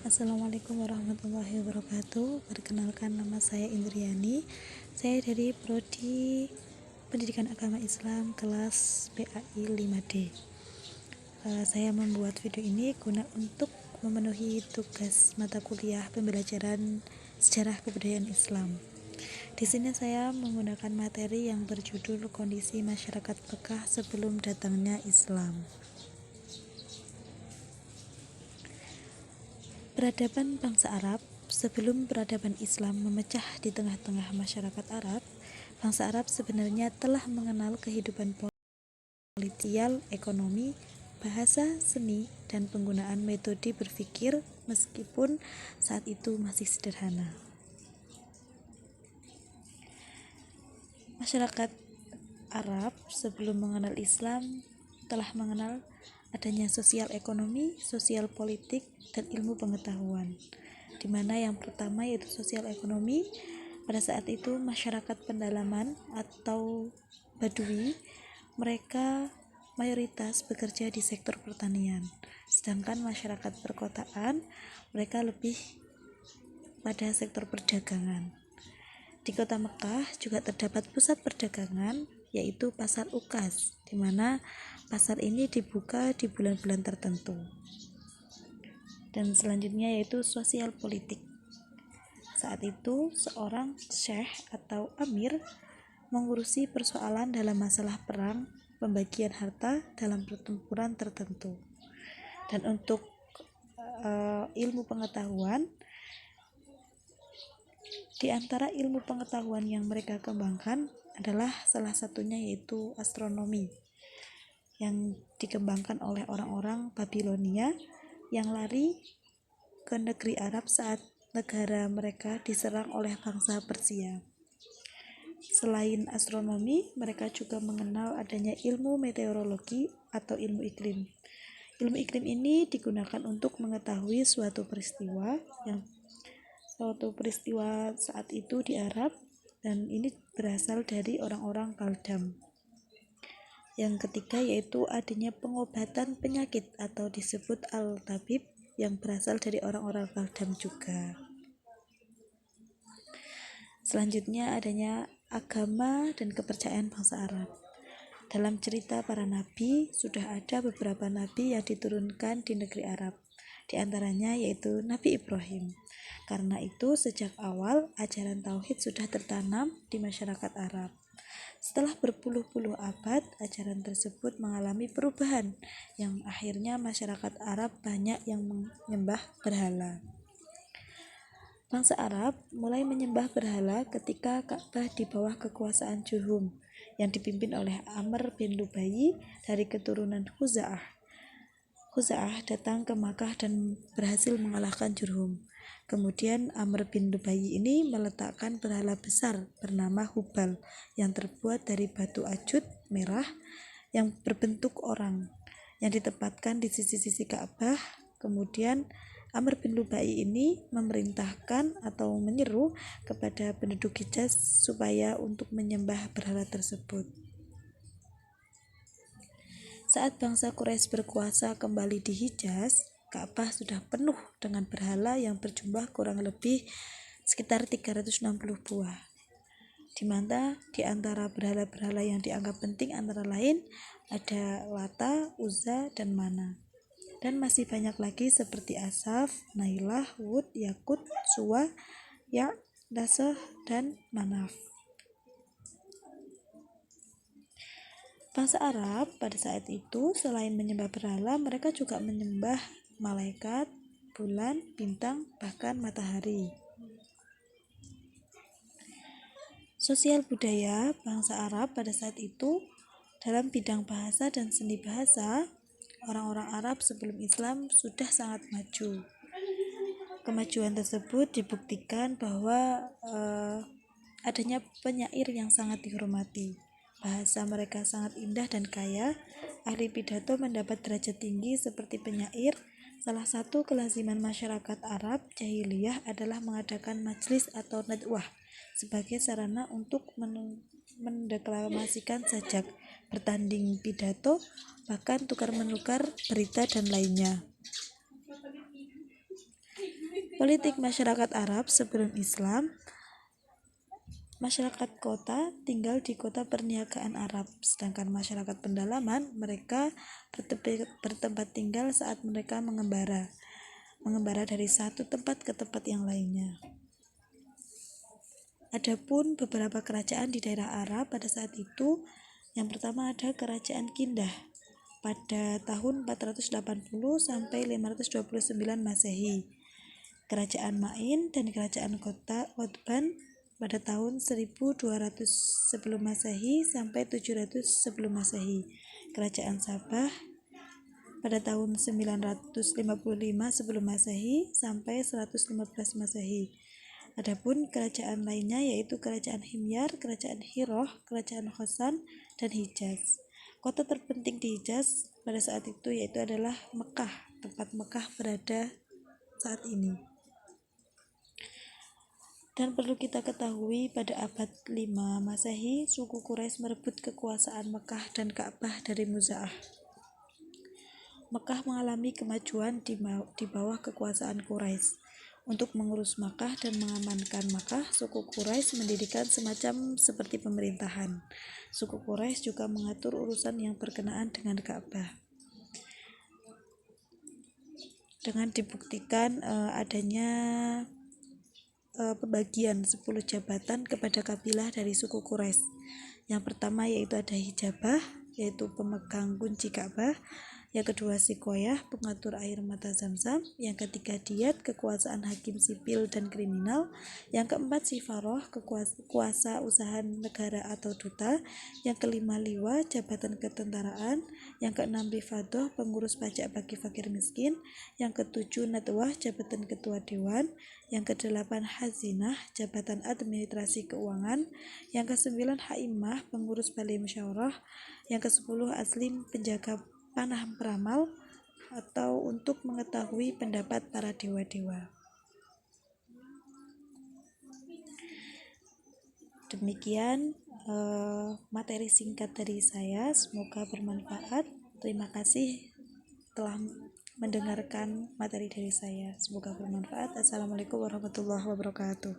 Assalamualaikum warahmatullahi wabarakatuh. Perkenalkan, nama saya Indriani. Saya dari Prodi Pendidikan Agama Islam kelas PAI 5D. Saya membuat video ini guna untuk memenuhi tugas mata kuliah pembelajaran sejarah kebudayaan Islam. Di sini saya menggunakan materi yang berjudul Kondisi Masyarakat Mekah Sebelum Datangnya Islam. Peradaban bangsa Arab. Sebelum peradaban Islam memecah di tengah-tengah masyarakat Arab, bangsa Arab sebenarnya telah mengenal kehidupan politik, ekonomi, bahasa, seni, dan penggunaan metode berpikir meskipun saat itu masih sederhana. Masyarakat Arab sebelum mengenal Islam telah mengenal adanya sosial ekonomi, sosial politik, dan ilmu pengetahuan, di mana yang pertama yaitu sosial ekonomi. Pada saat itu masyarakat pendalaman atau Badui, mereka mayoritas bekerja di sektor pertanian, sedangkan masyarakat perkotaan mereka lebih pada sektor perdagangan. Di kota Mekah juga terdapat pusat perdagangan, yaitu Pasar Ukas, di mana pasar ini dibuka di bulan-bulan tertentu. Dan selanjutnya yaitu sosial politik. Saat itu seorang syekh atau amir mengurusi persoalan dalam masalah perang, pembagian harta dalam pertempuran tertentu. Dan untuk ilmu pengetahuan, di antara ilmu pengetahuan yang mereka kembangkan adalah salah satunya yaitu astronomi, yang dikembangkan oleh orang-orang Babilonia yang lari ke negeri Arab saat negara mereka diserang oleh bangsa Persia. Selain astronomi, mereka juga mengenal adanya ilmu meteorologi atau ilmu iklim. Ilmu iklim ini digunakan untuk mengetahui suatu peristiwa saat itu di Arab, dan ini berasal dari orang-orang Kaldam. Yang ketiga yaitu adanya pengobatan penyakit atau disebut al-tabib, yang berasal dari orang-orang Kaldam juga. Selanjutnya adanya agama dan kepercayaan bangsa Arab. Dalam cerita para nabi, sudah ada beberapa nabi yang diturunkan di negeri Arab, di antaranya yaitu Nabi Ibrahim. Karena itu sejak awal ajaran tauhid sudah tertanam di masyarakat Arab. Setelah berpuluh-puluh abad, ajaran tersebut mengalami perubahan yang akhirnya masyarakat Arab banyak yang menyembah berhala. Bangsa Arab mulai menyembah berhala ketika Ka'bah di bawah kekuasaan Jurhum yang dipimpin oleh Amr bin Lubai dari keturunan Khuza'ah. Khuza'ah datang ke Makkah dan berhasil mengalahkan Jurhum. Kemudian Amr bin Lubai ini meletakkan berhala besar bernama Hubal yang terbuat dari batu ajud merah yang berbentuk orang yang ditempatkan di sisi-sisi Ka'bah. Kemudian Amr bin Lubai ini memerintahkan atau menyeru kepada penduduk Hijaz supaya untuk menyembah berhala tersebut. Saat bangsa Quraisy berkuasa kembali di Hijaz, Ka'bah sudah penuh dengan berhala yang berjumlah kurang lebih sekitar 360 buah. Di mana di antara berhala-berhala yang dianggap penting antara lain ada Lata, Uzza, dan Mana. Dan masih banyak lagi seperti Asaf, Nailah, Wud, Yakut, Suwa, Ya, Dasah, dan Manaf. Bangsa Arab pada saat itu selain menyembah berhala, mereka juga menyembah malaikat, bulan, bintang, bahkan matahari. Sosial budaya bangsa Arab pada saat itu dalam bidang bahasa dan seni bahasa, orang-orang Arab sebelum Islam sudah sangat maju. Kemajuan tersebut dibuktikan bahwa adanya penyair yang sangat dihormati. Bahasa mereka sangat indah dan kaya. Ahli pidato mendapat derajat tinggi seperti penyair. Salah satu kelaziman masyarakat Arab jahiliyah adalah mengadakan majlis atau nadwah sebagai sarana untuk mendeklamasikan sajak, bertanding pidato, bahkan tukar-menukar berita dan lainnya. Politik masyarakat Arab sebelum Islam. Masyarakat kota tinggal di kota perniagaan Arab, sedangkan masyarakat pedalaman mereka bertempat tinggal saat mereka mengembara dari satu tempat ke tempat yang lainnya. Adapun beberapa kerajaan di daerah Arab pada saat itu, yang pertama ada Kerajaan Kindah pada tahun 480 sampai 529 Masehi. Kerajaan Ma'in dan Kerajaan Kota Utban pada tahun 1200 sebelum Masehi sampai 700 sebelum Masehi. Kerajaan Sabah pada tahun 955 sebelum Masehi sampai 115 Masehi. Adapun kerajaan lainnya yaitu Kerajaan Himyar, Kerajaan Hiroh, Kerajaan Khosan, dan Hijaz. Kota terpenting di Hijaz pada saat itu yaitu adalah Mekah, tempat Mekah berada saat ini. Dan perlu kita ketahui pada abad 5 Masehi, suku Quraisy merebut kekuasaan Mekah dan Ka'bah dari Muza'ah. Mekah mengalami kemajuan di bawah kekuasaan Quraisy. Untuk mengurus Makkah dan mengamankan Makkah, suku Quraisy mendirikan semacam seperti pemerintahan. Suku Quraisy juga mengatur urusan yang berkenaan dengan Ka'bah. Dengan dibuktikan adanya pembagian 10 jabatan kepada kabilah dari suku Quraisy. Yang pertama yaitu ada hijabah, yaitu pemegang kunci Ka'bah. Yang kedua Sikoyah, pengatur air mata Zamzam. Yang ketiga Diyat, kekuasaan hakim sipil dan kriminal. Yang keempat Sifaroh, kuasa usaha negara atau duta. Yang kelima Liwa, jabatan ketentaraan. Yang keenam Rifadoh, pengurus pajak bagi fakir miskin. Yang ketujuh Nadwah, jabatan ketua dewan. Yang kedelapan Hazinah, jabatan administrasi keuangan. Yang kesembilan Haimah, pengurus balai musyawarah. Yang kesepuluh Aslim, penjaga panah peramal atau untuk mengetahui pendapat para dewa-dewa. Demikian materi singkat dari saya, semoga bermanfaat. Terima kasih telah mendengarkan materi dari saya, semoga bermanfaat. Assalamualaikum warahmatullahi wabarakatuh.